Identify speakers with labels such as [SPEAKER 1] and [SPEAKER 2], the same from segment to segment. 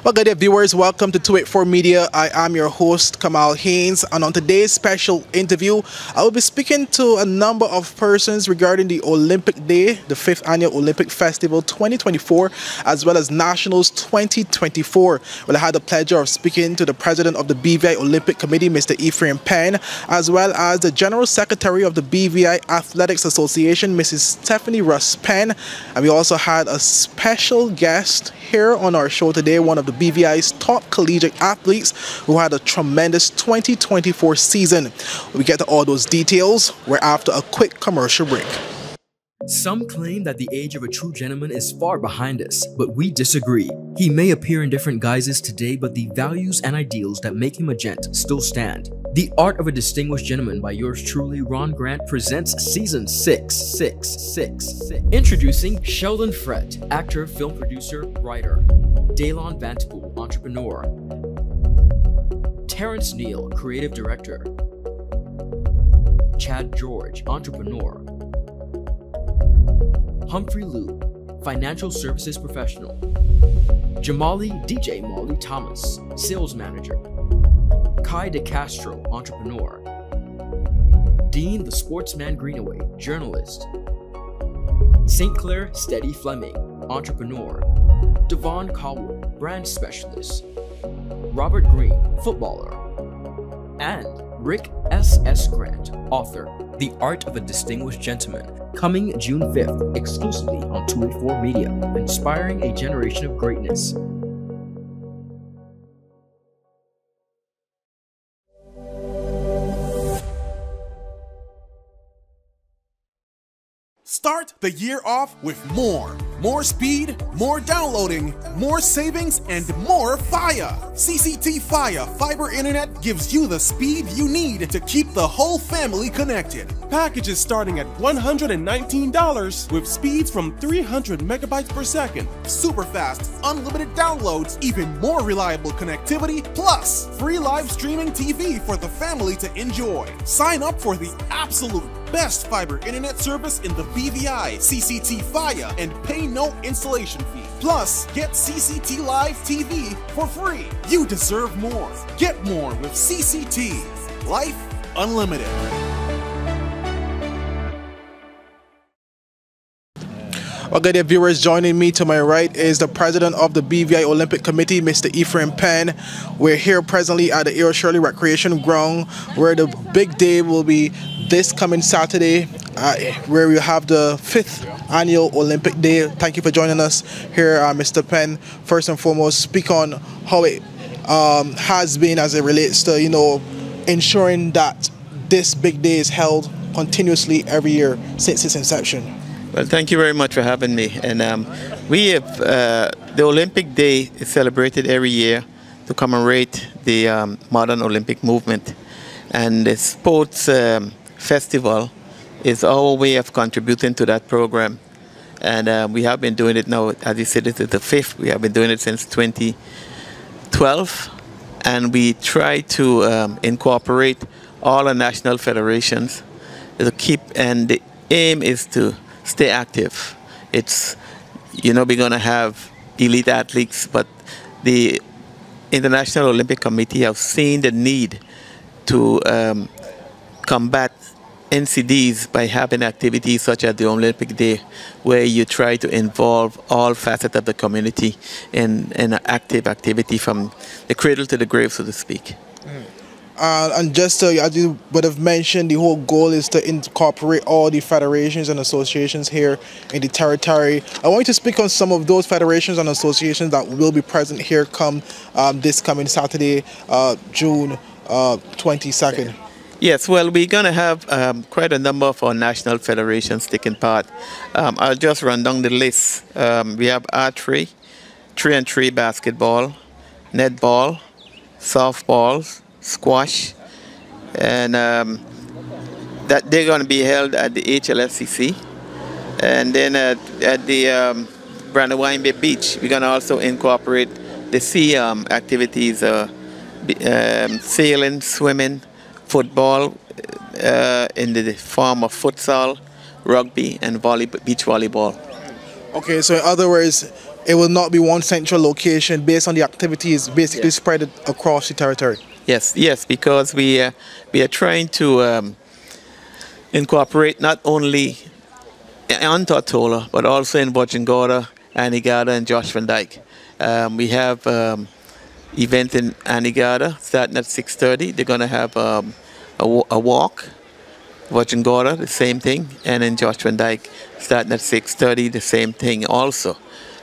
[SPEAKER 1] Well, good day, viewers. Welcome to 284 Media. I am your host, Kamal Haynes, and on today's special interview, I will be speaking to a number of persons regarding the Olympic Day, the 5th Annual Olympic Festival 2024, as well as Nationals 2024. Well, I had the pleasure of speaking to the president of the BVI Olympic Committee, Mr. Ephraim Penn, as well as the General Secretary of the BVI Athletics Association, Mrs. Stephanie Russ-Penn, and we also had a special guest here on our show today, one of the BVI's top collegiate athletes who had a tremendous 2024 season. We get to all those details. We're after a quick commercial break.
[SPEAKER 2] Some claim that the age of a true gentleman is far behind us, but we disagree. He may appear in different guises today, but the values and ideals that make him a gent still stand. The Art of a Distinguished Gentleman by yours truly, Ron Grant, presents Season 6. Introducing Sheldon Frett, actor, film producer, writer. Daylon Vantapool, entrepreneur. Terrence Neal, creative director. Chad George, entrepreneur. Humphrey Liu, financial services professional. Jamali DJ Molly Thomas, sales manager. Kai DeCastro, entrepreneur. Dean the Sportsman Greenaway, journalist. St. Clair Steady Fleming, entrepreneur. Devon Cowell, brand specialist. Robert Green, footballer. And Rick S.S. Grant, author, The Art of a Distinguished Gentleman, coming June 5th, exclusively on 284 Media, inspiring a generation of greatness.
[SPEAKER 3] Start the year off with more. More speed, more downloading, more savings, and more fire. CCT Fire Fiber Internet gives you the speed you need to keep the whole family connected. Packages starting at $119 with speeds from 300 megabytes per second. Super fast, unlimited downloads, even more reliable connectivity, plus free live streaming TV for the family to enjoy. Sign up for the absolute best fiber internet service in the BVI CCT Fire and pay no installation fee. Plus, get CCT Live TV for free. You deserve more. Get more with CCT. Life Unlimited.
[SPEAKER 1] Well, good day, viewers. Joining me to my right is the president of the BVI Olympic Committee, Mr. Ephraim Penn. We're here presently at the Earl Shirley Recreation Ground, where the big day will be this coming Saturday, where we have the 5th Annual Olympic Day. Thank you for joining us here, Mr. Penn. First and foremost, speak on how it has been as it relates to, ensuring that this big day is held continuously every year since its inception.
[SPEAKER 4] Well, thank you very much for having me. And we have the Olympic Day is celebrated every year to commemorate the modern Olympic movement. And the sports festival is our way of contributing to that program. And we have been doing it now, as you said, this is the 5th. We have been doing it since 2012. And we try to incorporate all the national federations to keep, and the aim is to stay active. It's, we're going to have elite athletes, but the International Olympic Committee have seen the need to combat NCDs by having activities such as the Olympic Day, where you try to involve all facets of the community in active activity from the cradle to the grave, so to speak.
[SPEAKER 1] And just as you would have mentioned, the whole goal is to incorporate all the federations and associations here in the territory. I want you to speak on some of those federations and associations that will be present here come this coming Saturday, June 22nd.
[SPEAKER 4] Yes, well, we're going to have quite a number of our national federations taking part. I'll just run down the list. We have archery, 3-on-3 basketball, netball, softball, squash, and that they're going to be held at the HLSCC. And then at the Brandywine Bay Beach, we're going to also incorporate the sea activities, sailing, swimming, football in the form of futsal, rugby, and beach volleyball.
[SPEAKER 1] Okay, so in other words, it will not be one central location based on the activities basically spread across the territory.
[SPEAKER 4] Yes, yes, because we are trying to incorporate not only on Tortola, but also in Bojangora, Anegada, and Josh Van Dyke. We have event in Anegada starting at 6:30. They're going to have a walk. Bojangora, the same thing, and in Josh Van Dyke starting at 6:30, the same thing also.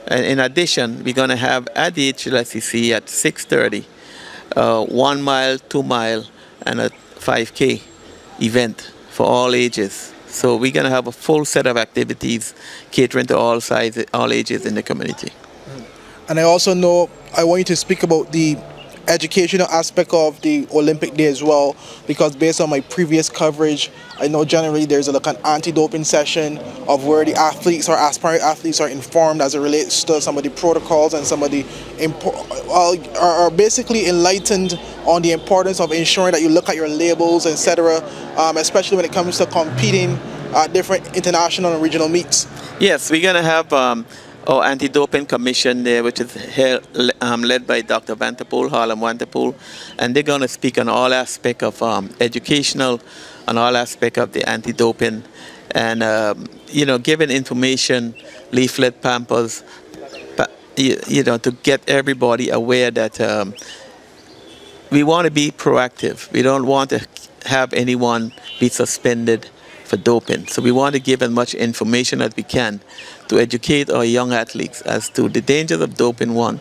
[SPEAKER 4] And in addition, we're going to have at the HLSCC at 6:30, 1 mile, 2 mile, and a 5K event for all ages. So we're going to have a full set of activities catering to all sizes, all ages in the community.
[SPEAKER 1] And I also know I want you to speak about the educational aspect of the Olympic Day as well, because based on my previous coverage, I know generally there's like an anti-doping session of where the athletes or aspiring athletes are informed as it relates to some of the protocols and some of the are basically enlightened on the importance of ensuring that you look at your labels, etc., especially when it comes to competing at different international and regional meets.
[SPEAKER 4] Yes, we're going to have our anti-doping commission there, which is led by Dr. Vanterpool, Harlem Vanterpool, and they're going to speak on all aspects of educational, on all aspects of the anti-doping, and you know, giving information, leaflet, pampers, you know, to get everybody aware that we want to be proactive. We don't want to have anyone be suspended for doping. So we want to give as much information as we can to educate our young athletes as to the dangers of doping, one,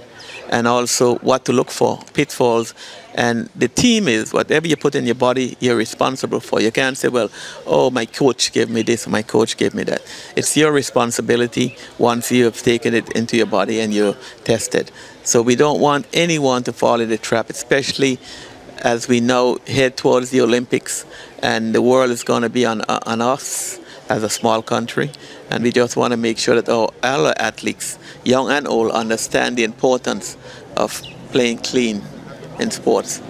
[SPEAKER 4] and also what to look for, pitfalls. And the team is, whatever you put in your body, you're responsible for. You can't say, well, oh, my coach gave me this, my coach gave me that. It's your responsibility once you have taken it into your body and you test it. So we don't want anyone to fall in the trap, especially as we now head towards the Olympics, and the world is going to be on us as a small country, and we just want to make sure that all our athletes, young and old, understand the importance of playing clean in sports.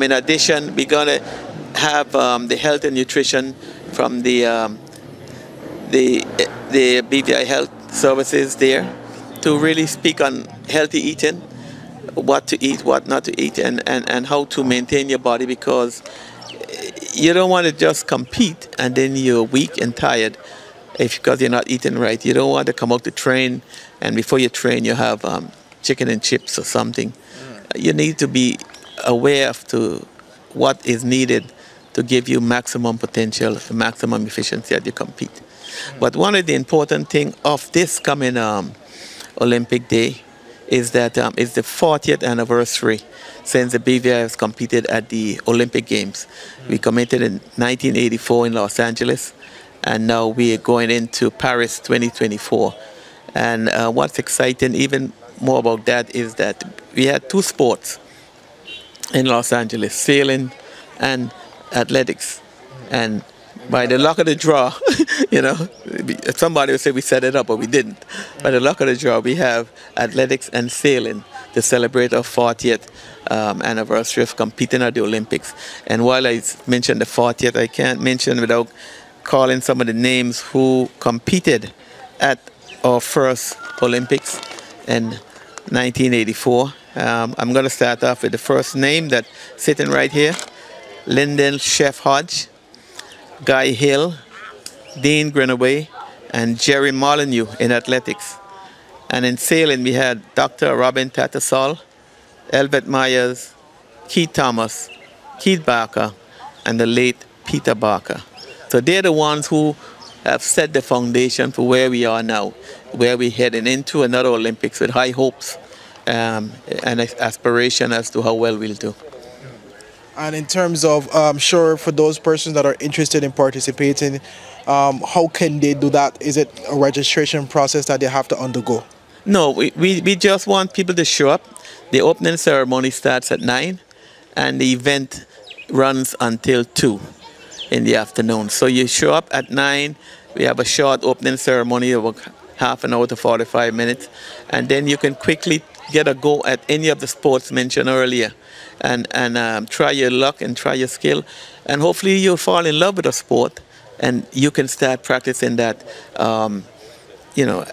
[SPEAKER 4] In addition, we're going to have the health and nutrition from the BVI Health Services there to really speak on healthy eating, what to eat, what not to eat, and how to maintain your body, because you don't want to just compete and then you're weak and tired because you're not eating right. You don't want to come out to train and before you train you have chicken and chips or something. You need to be aware of what is needed to give you maximum potential, maximum efficiency as you compete. But one of the important things of this coming Olympic Day is that it's the 40th anniversary since the BVI has competed at the Olympic Games. We competed in 1984 in Los Angeles, and now we are going into Paris 2024. And what's exciting even more about that is that we had two sports in Los Angeles, sailing and athletics. And by the luck of the draw, you know, somebody would say we set it up, but we didn't. By the luck of the draw, we have athletics and sailing to celebrate our 40th anniversary of competing at the Olympics. And while I mentioned the 40th, I can't mention without calling some of the names who competed at our first Olympics in 1984. I'm going to start off with the first name that's sitting right here, Lyndon Chef Hodge, Guy Hill, Dean Greenaway, and Jerry Molyneux in athletics. And in sailing, we had Dr. Robin Tattersall, Elbert Myers, Keith Thomas, Keith Barker, and the late Peter Barker. So they're the ones who have set the foundation for where we are now, where we're heading into another Olympics with high hopes and aspiration as to how well we'll do.
[SPEAKER 1] And in terms of, sure, for those persons that are interested in participating, how can they do that? Is it a registration process that they have to undergo?
[SPEAKER 4] No, we just want people to show up. The opening ceremony starts at 9, and the event runs until 2 in the afternoon. So you show up at 9, we have a short opening ceremony of half an hour to 45 minutes, and then you can quickly get a go at any of the sports mentioned earlier, and try your luck and try your skill, and hopefully you'll fall in love with a sport, and you can start practicing that, you know,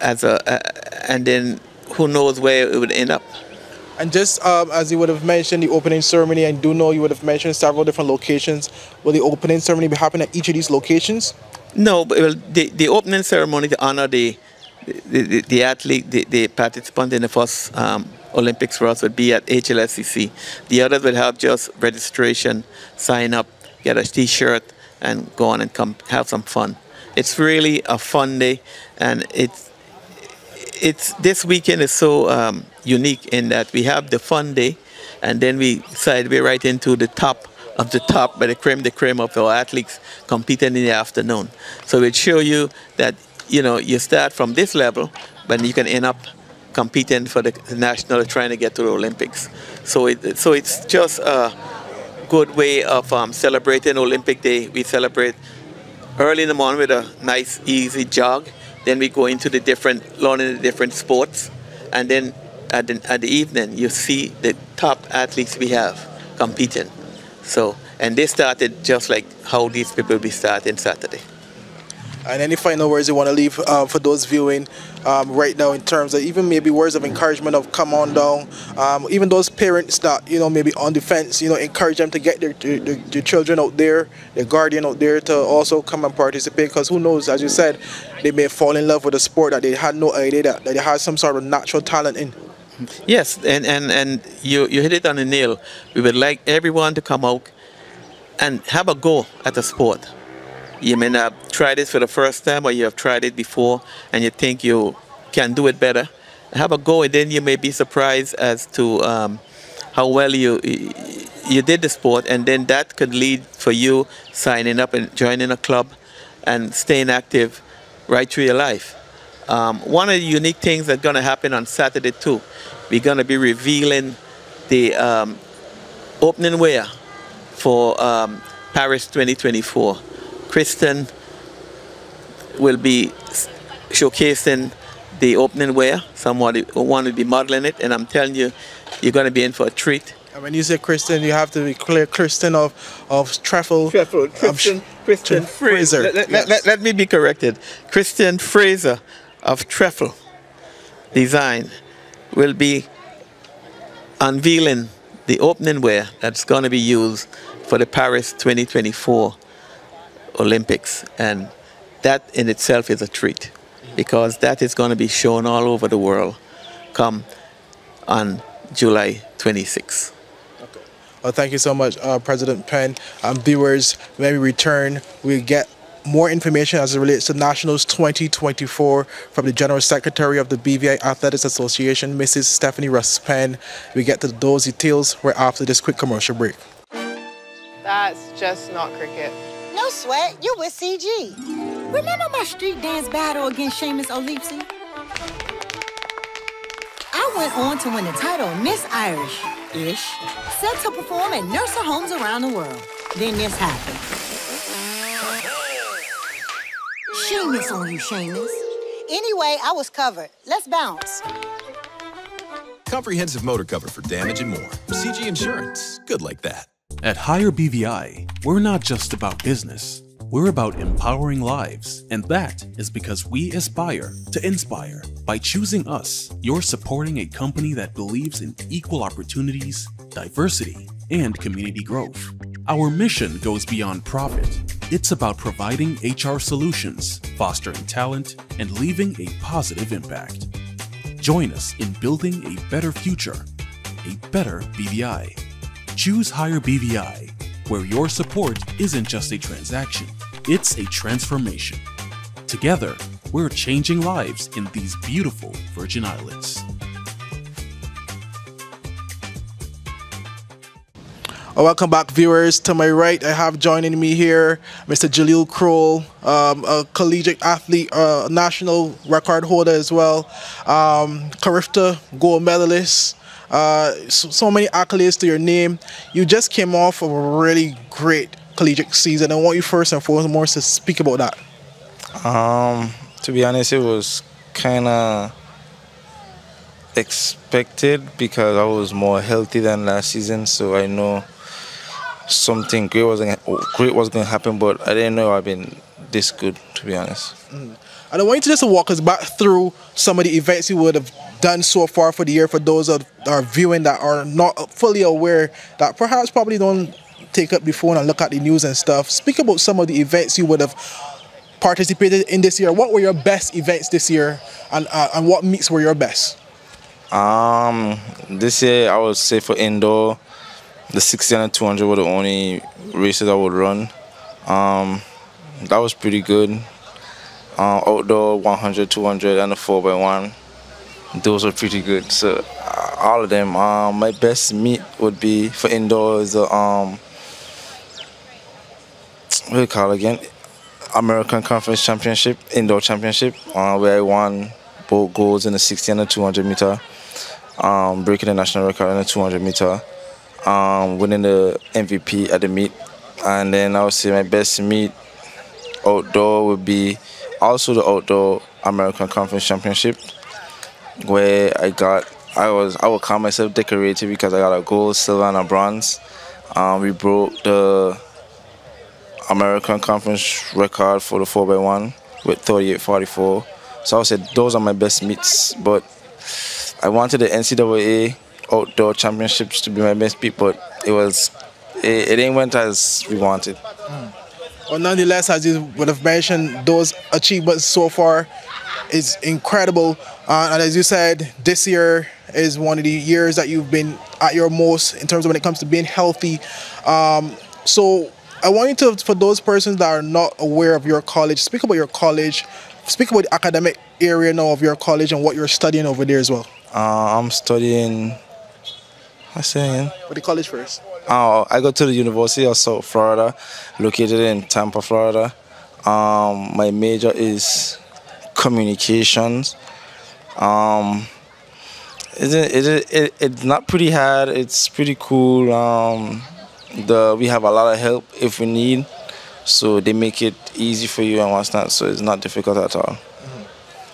[SPEAKER 4] and then who knows where it would end up.
[SPEAKER 1] And just as you would have mentioned, the opening ceremony, I do know you would have mentioned several different locations. Will the opening ceremony be happening at each of these locations?
[SPEAKER 4] No, but well, the opening ceremony to honor the athlete, the participant in the first Olympics for us would be at HLSCC. The others will have just registration, sign up, get a T-shirt, and go on and come have some fun. It's really a fun day, and this weekend is so unique in that we have the fun day, and then we sideway right into the top of the top, by the creme of our athletes competing in the afternoon. So it show you that, you know, you start from this level, but you can end up competing for the national, trying to get to the Olympics. So it's just a good way of celebrating Olympic Day. We celebrate early in the morning with a nice, easy jog. Then we go into learning the different sports, and then at the evening you see the top athletes we have competing. So, and they started just like how these people will be starting Saturday.
[SPEAKER 1] And any final words you want to leave for those viewing right now, in terms of even maybe words of encouragement of come on down, even those parents that, you know, maybe on the fence, you know, encourage them to get their children out there, their guardian out there, to also come and participate, because who knows, as you said, they may fall in love with a sport that they had no idea that they had some sort of natural talent in.
[SPEAKER 4] Yes, and you hit it on the nail. We would like everyone to come out and have a go at the sport. You may not try this for the first time, or you have tried it before and you think you can do it better. Have a go, and then you may be surprised as to how well you did the sport, and then that could lead for you signing up and joining a club and staying active right through your life. One of the unique things that's going to happen on Saturday too, we're going to be revealing the opening wear for Paris 2024. Kristen will be showcasing the opening wear. Someone will be modeling it, and I'm telling you, you're going to be in for a treat.
[SPEAKER 1] And when you say Kristen, you have to be clear, Kristen of Treffel.
[SPEAKER 4] Kristen Fraser. Let me be corrected. Kristen Fraser of Treffel Design will be unveiling the opening wear that's going to be used for the Paris 2024 Olympics, and that in itself is a treat, because that is going to be shown all over the world come on July 26th.
[SPEAKER 1] Okay. Well, thank you so much, President Penn. Viewers, when we return, we'll get more information as it relates to Nationals 2024 from the General Secretary of the BVI Athletics Association, Mrs. Stephanie Russ-Penn. We get to those details right after this quick commercial break.
[SPEAKER 5] That's just not cricket.
[SPEAKER 6] No sweat, you with CG. Remember my street dance battle against Seamus O'Leapsy? I went on to win the title Miss Irish-ish, set to perform at nursing homes around the world. Then this happened. Seamus on you, Seamus. Anyway, I was covered. Let's bounce.
[SPEAKER 7] Comprehensive motor cover for damage and more. CG Insurance, good like that. At Higher BVI, we're not just about business. We're about empowering lives, and that is because we aspire to inspire. By choosing us, you're supporting a company that believes in equal opportunities, diversity, and community growth. Our mission goes beyond profit. It's about providing HR solutions, fostering talent, and leaving a positive impact. Join us in building a better future, a better BVI. Choose Higher BVI, where your support isn't just a transaction, it's a transformation. Together, we're changing lives in these beautiful Virgin Islands.
[SPEAKER 1] Welcome back, viewers. To my right, I have joining me here Mr. Jaleel Croal, a collegiate athlete, national record holder as well, Carifta gold medalist. So many accolades to your name. You just came off of a really great collegiate season. I want you first and foremost to speak about that.
[SPEAKER 8] To be honest, it was kind of expected because I was more healthy than last season, so I know something great was going to happen, but I didn't know I've been this good, to be honest.
[SPEAKER 1] And I want you to just walk us back through some of the events you would have done so far for the year for those that are viewing that are not fully aware, that perhaps probably don't take up the phone and look at the news and stuff. Speak about some of the events you would have participated in this year. What were your best events this year, and what meets were your best?
[SPEAKER 8] This year I would say for indoor, the 60 and 200 were the only races I would run. That was pretty good. Outdoor 100, 200, and the 4x1. Those were pretty good. So all of them. My best meet would be for indoors. What do you call it again? American Conference Championship, Indoor Championship, where I won both golds in the 60 and the 200 meter, breaking the national record in the 200 meter, winning the MVP at the meet. And then I would say my best meet outdoor would be also the Outdoor American Conference Championship, where I would call myself decorated because I got a gold, silver, and a bronze. We broke the American Conference record for the 4x1 with 38.44. So I would say those are my best meets. But I wanted the NCAA Outdoor Championships to be my best meet, but it ain't went as we wanted.
[SPEAKER 1] Well, nonetheless, as you would have mentioned, those achievements so far is incredible. And as you said, this year is one of the years that you've been at your most in terms of when it comes to being healthy. So I want you to, for those persons that are not aware of your college, speak about your college, speak about the academic area now of your college and what you're studying over there as well.
[SPEAKER 8] I'm studying, what's that again?
[SPEAKER 1] What the college first?
[SPEAKER 8] I go to the University of South Florida, located in Tampa, Florida. My major is communications. It's not pretty hard. It's pretty cool. We have a lot of help if we need, so they make it easy for you and what's not. So it's not difficult at all.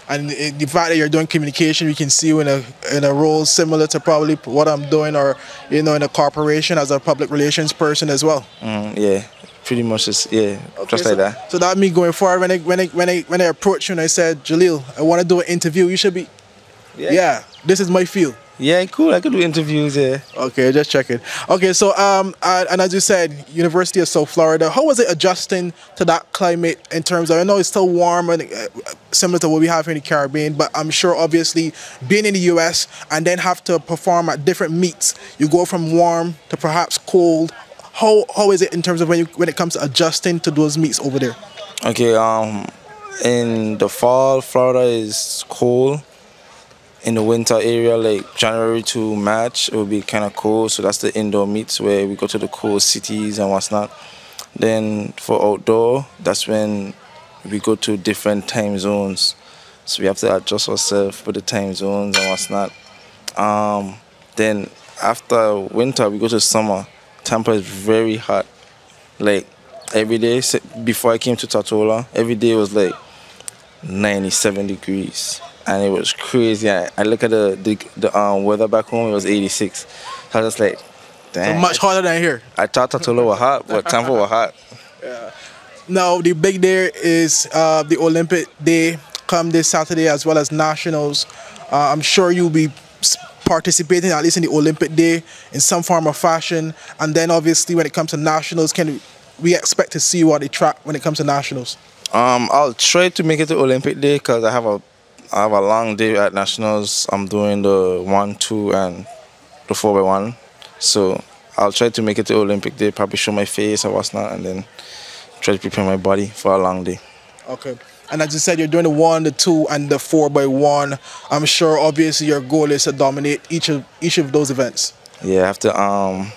[SPEAKER 1] And the fact that you're doing communication, we can see you in a role similar to probably what I'm doing, or in a corporation as a public relations person as well.
[SPEAKER 8] Yeah, pretty much just
[SPEAKER 1] Okay,
[SPEAKER 8] just like that.
[SPEAKER 1] So that means going forward, when I approached you and I said, Jaleel, I want to do an interview, you should be. Yeah, this is my field.
[SPEAKER 8] Yeah, cool. I could do interviews. Yeah.
[SPEAKER 1] Okay, just checking. Okay, so and as you said, University of South Florida. How was it adjusting to that climate in terms of? I know it's still warm and similar to what we have in the Caribbean, but I'm sure obviously being in the U.S. and then have to perform at different meets, you go from warm to perhaps cold. How is it in terms of when it comes to adjusting to those meets over there?
[SPEAKER 8] Okay. In the fall, Florida is cold. In the winter area, like January to March, it will be kind of cold. So that's the indoor meets where we go to the cold cities and what's not. Then for outdoor, that's when we go to different time zones. So we have to adjust ourselves for the time zones and what's not. Then after winter, we go to summer. Tampa is very hot. Like every day, before I came to Tortola, every day was like 97 degrees. And it was crazy. I look at the weather back home, it was 86. So I was just like, damn.
[SPEAKER 1] So much hotter than here.
[SPEAKER 8] I thought Tortola was hot, but Tampa was hot.
[SPEAKER 1] Yeah. Now, the big day is the Olympic Day come this Saturday, as well as Nationals. I'm sure you'll be participating at least in the Olympic Day in some form or fashion. And then obviously when it comes to Nationals, can we expect to see you on the track when it comes to Nationals?
[SPEAKER 8] I'll try to make it to Olympic Day because I have a long day at Nationals. I'm doing the 1, 2, and the 4x1. So I'll try to make it to Olympic Day, probably show my face or what's not, and then try to prepare my body for a long day. Okay.
[SPEAKER 1] And as you said, you're doing the 1, the 2, and the 4x1. I'm sure, obviously, your goal is to dominate each of those events.
[SPEAKER 8] Yeah, I have to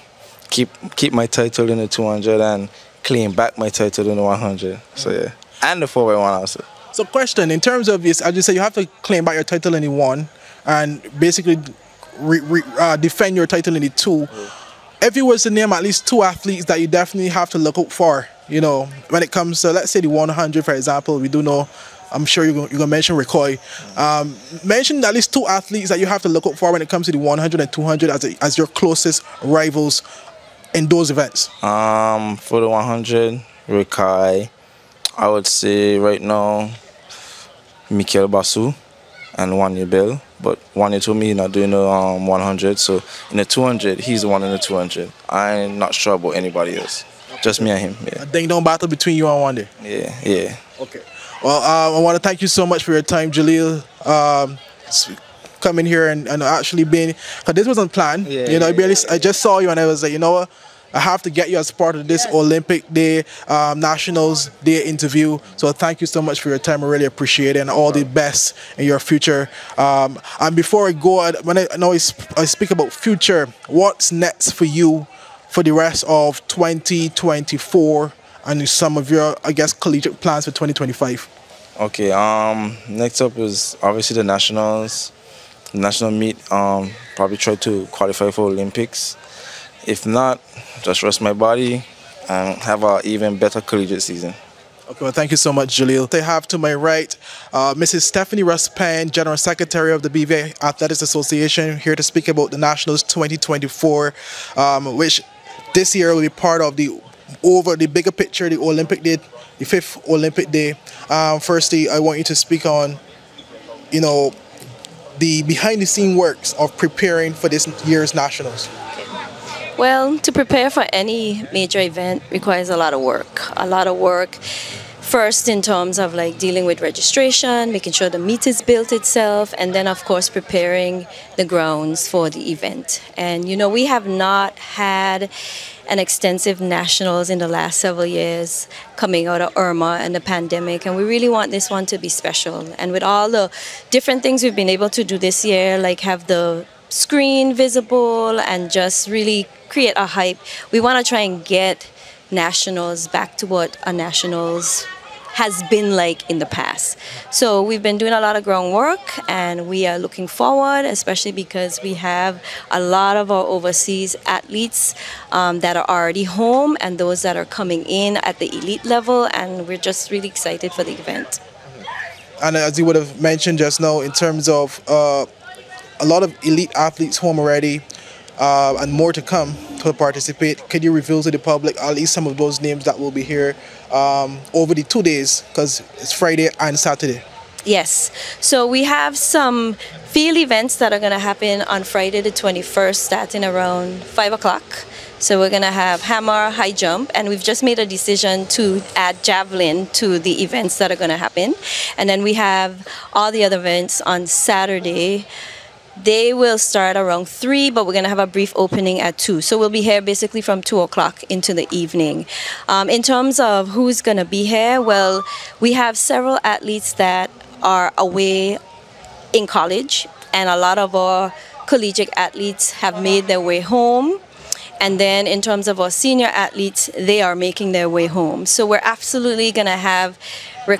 [SPEAKER 8] keep my title in the 200 and claim back my title in the 100. So yeah, and the 4x1 also.
[SPEAKER 1] So question, in terms of this, as you said, you have to claim back your title in the 1 and basically defend your title in the 2. If you was to name at least 2 athletes that you definitely have to look out for, you know, when it comes to, let's say, the 100, for example, we do know, I'm sure you're going to mention Croal. Mention at least 2 athletes that you have to look out for when it comes to the 100 and 200 as your closest rivals in those events.
[SPEAKER 8] For the 100, Croal, I would say right now, Mikel Basu and Wanya Bell. But Wanya told me he's not doing the 100, so in the 200, he's the one in the 200. I'm not sure about anybody else. Just me and him, yeah.
[SPEAKER 1] A ding-dong battle between you and Wanda.
[SPEAKER 8] Yeah.
[SPEAKER 1] Okay. Well, I want to thank you so much for your time, Jaleel. Coming here and actually being, because this wasn't planned. I just saw you and I was like, you know what? I have to get you as part of this Olympic Day, Nationals Day interview. So thank you so much for your time. I really appreciate it, and all the best in your future. And before I go, when I speak about future, what's next for you for the rest of 2024 and some of your, I guess, collegiate plans for 2025?
[SPEAKER 8] Okay. Next up is obviously the Nationals, national meet. Probably try to qualify for Olympics. If not, just rest my body and have an even better collegiate season.
[SPEAKER 1] Okay, well, thank you so much, Jaleel. I have to my right Mrs. Stephanie Russ-Penn, General Secretary of the BVI Athletics Association, here to speak about the Nationals 2024, which this year will be part of the bigger picture, the Olympic Day, the 5th Olympic Day. Firstly, I want you to speak on, you know, the behind-the-scene works of preparing for this year's Nationals.
[SPEAKER 9] Well, to prepare for any major event requires a lot of work. A lot of work, first in terms of like dealing with registration, making sure the meet is built itself, and then of course preparing the grounds for the event. And you know, we have not had an extensive Nationals in the last several years coming out of Irma and the pandemic, and we really want this one to be special. And with all the different things we've been able to do this year, like have the screen visible and just really create a hype, we want to try and get Nationals back to what a Nationals has been like in the past. So we've been doing a lot of groundwork, and we are looking forward, especially because we have a lot of our overseas athletes that are already home and those that are coming in at the elite level, and we're just really excited for the event.
[SPEAKER 1] And as you would have mentioned just now, in terms of a lot of elite athletes home already, and more to come to participate. Could you reveal to the public at least some of those names that will be here over the 2 days, because it's Friday and Saturday?
[SPEAKER 9] Yes. So we have some field events that are going to happen on Friday the 21st, starting around 5 o'clock. So we're going to have hammer, high jump, and we've just made a decision to add javelin to the events that are going to happen. And then we have all the other events on Saturday. They will start around 3, but we're going to have a brief opening at 2. So we'll be here basically from 2 o'clock into the evening. In terms of who's going to be here, well, we have several athletes that are away in college, and a lot of our collegiate athletes have made their way home. And then in terms of our senior athletes, they are making their way home. So we're absolutely going to have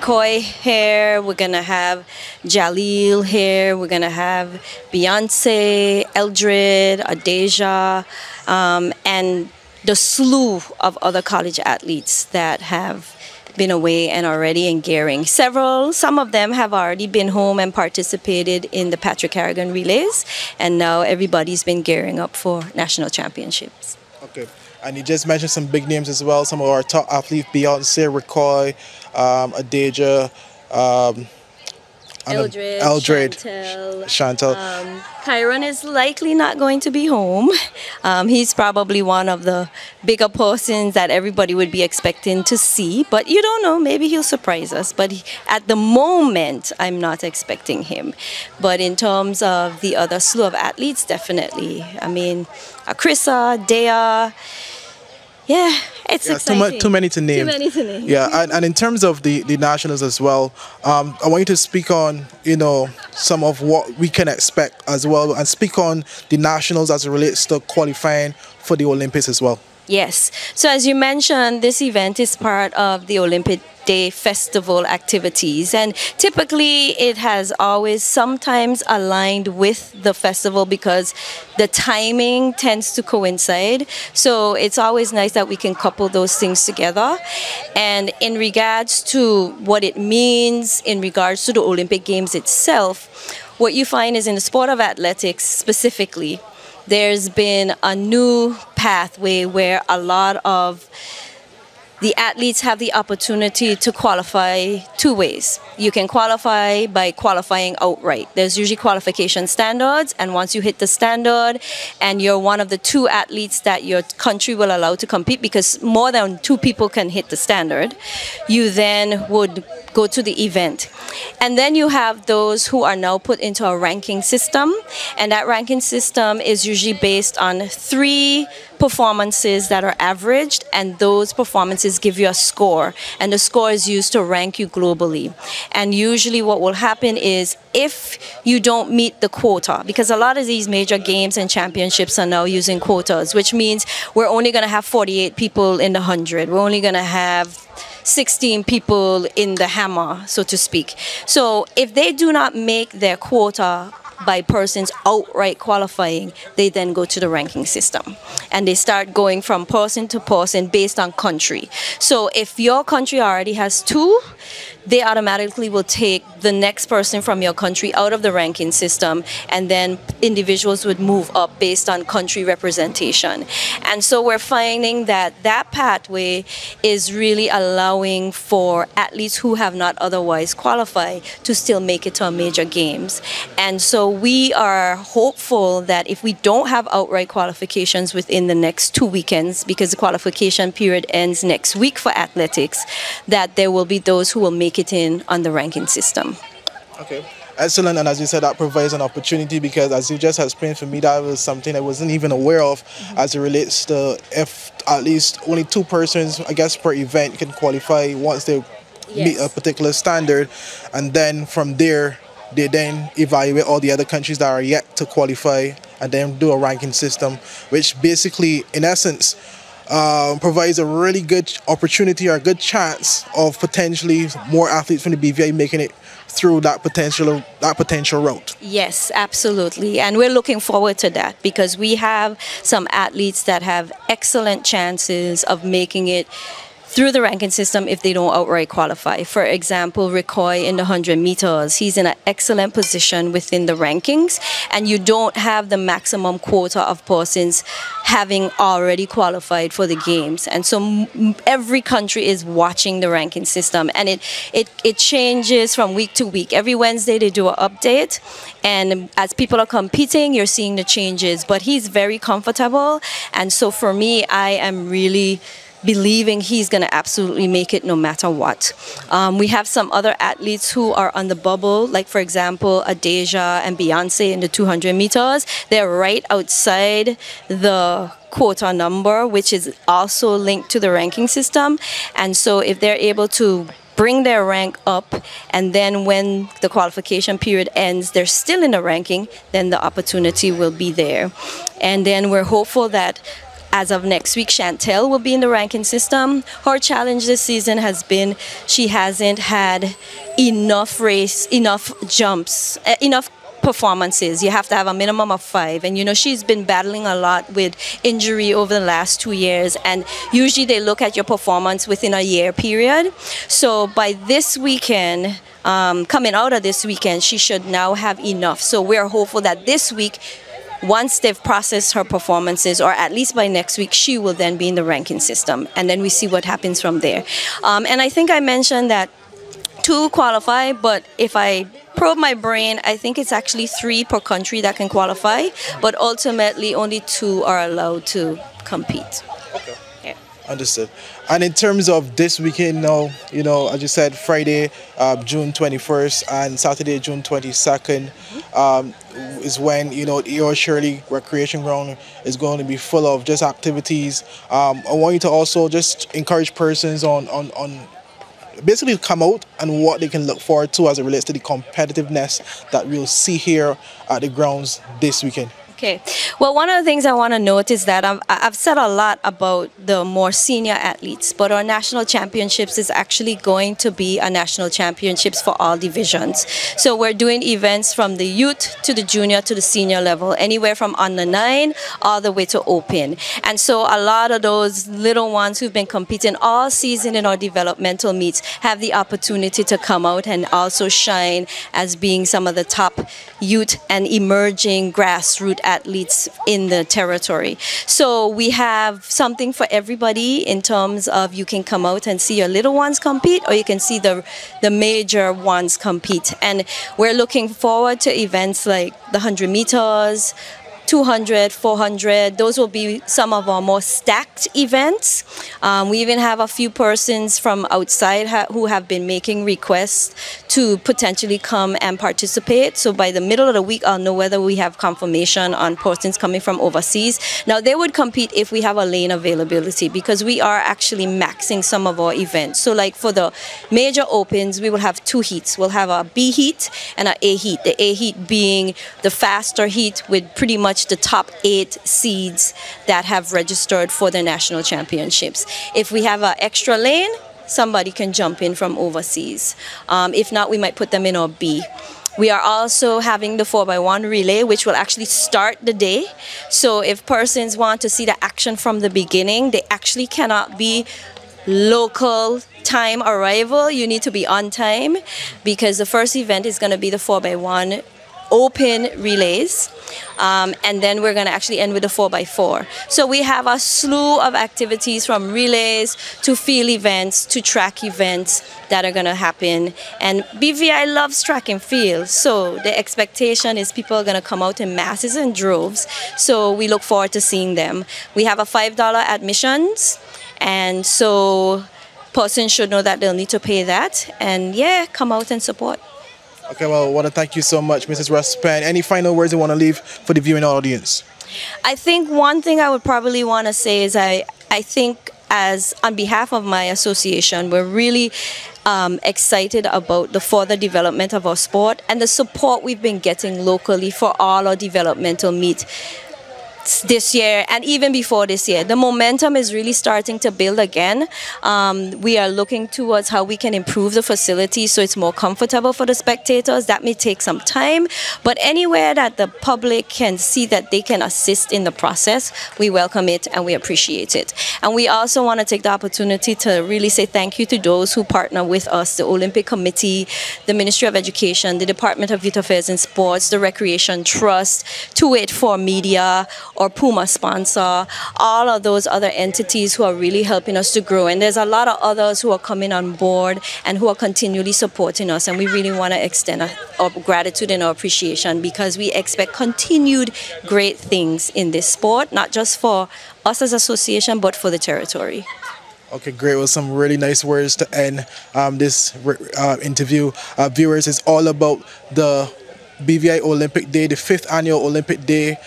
[SPEAKER 9] Croal here, we're going to have Jaleel here, we're going to have Beyonce, Eldred, Adeja, and the slew of other college athletes that have been away and already in gearing. Some of them have already been home and participated in the Patrick Harrigan relays, and now everybody's been gearing up for national championships.
[SPEAKER 1] Okay, and you just mentioned some big names as well, some of our top athletes, Beyonce, Croal, Adeja,
[SPEAKER 9] Eldred,
[SPEAKER 1] Chantel.
[SPEAKER 9] Kyron is likely not going to be home. He's probably one of the bigger persons that everybody would be expecting to see, but you don't know, maybe he'll surprise us. But at the moment, I'm not expecting him. But in terms of the other slew of athletes, definitely. I mean, Akrissa, Dea, yeah, it's exciting.
[SPEAKER 1] Too many to name.
[SPEAKER 9] Too many to name.
[SPEAKER 1] Yeah, and in terms of the Nationals as well, I want you to speak on, you know, some of what we can expect as well, and speak on the Nationals as it relates to qualifying for the Olympics as well.
[SPEAKER 9] Yes. So as you mentioned, this event is part of the Olympic Day festival activities, and typically it has always sometimes aligned with the festival because the timing tends to coincide. So it's always nice that we can couple those things together. And in regards to what it means in regards to the Olympic Games itself, what you find is in the sport of athletics specifically, there's been a new pathway where a lot of the athletes have the opportunity to qualify 2 ways. You can qualify by qualifying outright. There's usually qualification standards, and once you hit the standard and you're one of the 2 athletes that your country will allow to compete, because more than 2 people can hit the standard, you then would go to the event. And then you have those who are now put into a ranking system, and that ranking system is usually based on 3 performances that are averaged, and those performances give you a score, and the score is used to rank you globally. And usually what will happen is, if you don't meet the quota, because a lot of these major games and championships are now using quotas, which means we're only going to have 48 people in the 100, we're only going to have 16 people in the hammer, so to speak. So if they do not make their quota by persons outright qualifying, they then go to the ranking system, and they start going from person to person based on country. So if your country already has 2, they automatically will take the next person from your country out of the ranking system, and then individuals would move up based on country representation. And so we're finding that that pathway is really allowing for athletes who have not otherwise qualified to still make it to a major games. And so we are hopeful that if we don't have outright qualifications within the next 2 weekends, because the qualification period ends next week for athletics, that there will be those who will make it in on the ranking system.
[SPEAKER 1] Okay. Excellent, and as you said, that provides an opportunity, because as you just explained, for me, that was something I wasn't even aware of, as it relates to if at least only 2 persons, I guess, per event can qualify once they meet a particular standard, and then from there, they then evaluate all the other countries that are yet to qualify, and then do a ranking system, which basically, in essence, provides a really good opportunity or a good chance of potentially more athletes from the BVI making it through that potential route.
[SPEAKER 9] Yes, absolutely. And we're looking forward to that, because we have some athletes that have excellent chances of making it through the ranking system if they don't outright qualify. For example, Croal in the 100 meters, he's in an excellent position within the rankings, and you don't have the maximum quota of persons having already qualified for the games. And so every country is watching the ranking system, and it changes from week to week. Every Wednesday they do an update, and as people are competing, you're seeing the changes. But he's very comfortable, and so for me, I am really believing he's going to absolutely make it no matter what. We have some other athletes who are on the bubble, like for example, Adeja and Beyonce in the 200 meters. They're right outside the quota number, which is also linked to the ranking system. And so if they're able to bring their rank up, and then when the qualification period ends, they're still in the ranking, then the opportunity will be there. And then we're hopeful that as of next week, Chantel will be in the ranking system. Her challenge this season has been she hasn't had enough jumps, enough performances. You have to have a minimum of 5. And, you know, she's been battling a lot with injury over the last 2 years. And usually they look at your performance within a year period. So by this weekend, coming out of this weekend, she should now have enough. So we're hopeful that this week, once they've processed her performances, or at least by next week, she will then be in the ranking system. And then we see what happens from there. And I think I mentioned that 2 qualify, but if I probe my brain, I think it's actually 3 per country that can qualify, but ultimately only 2 are allowed to compete.
[SPEAKER 1] Okay. Yeah. Understood. And in terms of this weekend now, you know, as you said, Friday, June 21st and Saturday, June 22nd, is when, you know, the Shirley Recreation Ground is going to be full of just activities. I want you to also just encourage persons on basically come out and what they can look forward to as it relates to the competitiveness that we'll see here at the grounds this weekend.
[SPEAKER 9] Okay. Well, one of the things I want to note is that I've said a lot about the more senior athletes, but our national championships is actually going to be a national championships for all divisions. So we're doing events from the youth to the junior to the senior level, anywhere from under 9 all the way to open. And so a lot of those little ones who've been competing all season in our developmental meets have the opportunity to come out and also shine as being some of the top youth and emerging grassroots athletes in the territory. So we have something for everybody in terms of you can come out and see your little ones compete, or you can see the major ones compete. And we're looking forward to events like the 100 meters, 200, 400. Those will be some of our more stacked events. We even have a few persons from outside who have been making requests to potentially come and participate. So by the middle of the week, I'll know whether we have confirmation on persons coming from overseas. Now, they would compete if we have a lane availability, because we are actually maxing some of our events. So like for the major opens, we will have 2 heats. We'll have a B heat and an A heat. The A heat being the faster heat with pretty much the top 8 seeds that have registered for the national championships. If we have an extra lane, somebody can jump in from overseas. If not, we might put them in our B. We are also having the 4x1 relay, which will actually start the day. So if persons want to see the action from the beginning, they actually cannot be local time arrival. You need to be on time, because the first event is going to be the 4x1 open relays, and then we're going to actually end with a 4x4. So we have a slew of activities, from relays to field events to track events that are going to happen. And BVI loves track and field, so the expectation is people are going to come out in masses and droves. So we look forward to seeing them. We have a $5 admissions, and so persons should know that they'll need to pay that. And yeah, come out and support.
[SPEAKER 1] Okay, well, I want to thank you so much, Mrs. Russ-Penn. Any final words you want to leave for the viewing audience?
[SPEAKER 9] I think one thing I would probably want to say is I think, as on behalf of my association, we're really excited about the further development of our sport and the support we've been getting locally for all our developmental meet this year and even before this year. The momentum is really starting to build again. We are looking towards how we can improve the facility so it's more comfortable for the spectators. That may take some time, but anywhere that the public can see that they can assist in the process, we welcome it and we appreciate it. And we also want to take the opportunity to really say thank you to those who partner with us: the Olympic Committee, the Ministry of Education, the Department of Youth Affairs and Sports, the Recreation Trust, 284 Media, or Puma sponsor, all of those other entities who are really helping us to grow. And there's a lot of others who are coming on board and who are continually supporting us. And we really want to extend our gratitude and our appreciation, because we expect continued great things in this sport, not just for us as association, but for the territory.
[SPEAKER 1] Okay, great. Well, some really nice words to end this interview. Viewers, it's all about the BVI Olympic Day, the 5th annual Olympic Day,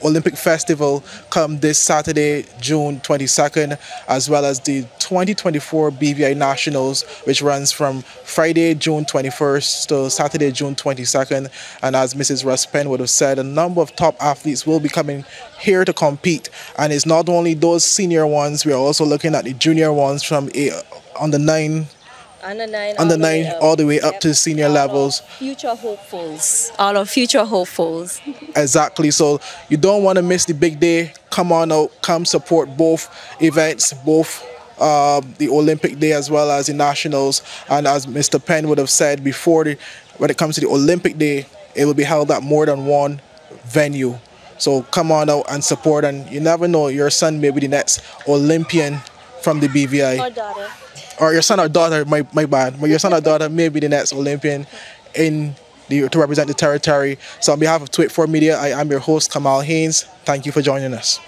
[SPEAKER 1] Olympic Festival come this Saturday, June 22nd, as well as the 2024 BVI Nationals, which runs from Friday, June 21st to Saturday, June 22nd. And as Mrs. Russ-Penn would have said, a number of top athletes will be coming here to compete. And it's not only those senior ones, we are also looking at the junior ones from under 9 all the way up to senior levels.
[SPEAKER 9] Future hopefuls. All our future hopefuls.
[SPEAKER 1] Exactly. So you don't want to miss the big day. Come on out. Come support both events, both the Olympic Day as well as the Nationals. And as Mr. Penn would have said before, when it comes to the Olympic Day, it will be held at more than one venue. So come on out and support. And you never know, your son may be the next Olympian from the BVI.
[SPEAKER 9] Or daughter.
[SPEAKER 1] Or your son or daughter, my bad. Your son or daughter may be the next Olympian to represent the territory. So on behalf of 284 Media, I am your host, Kamal Haynes. Thank you for joining us.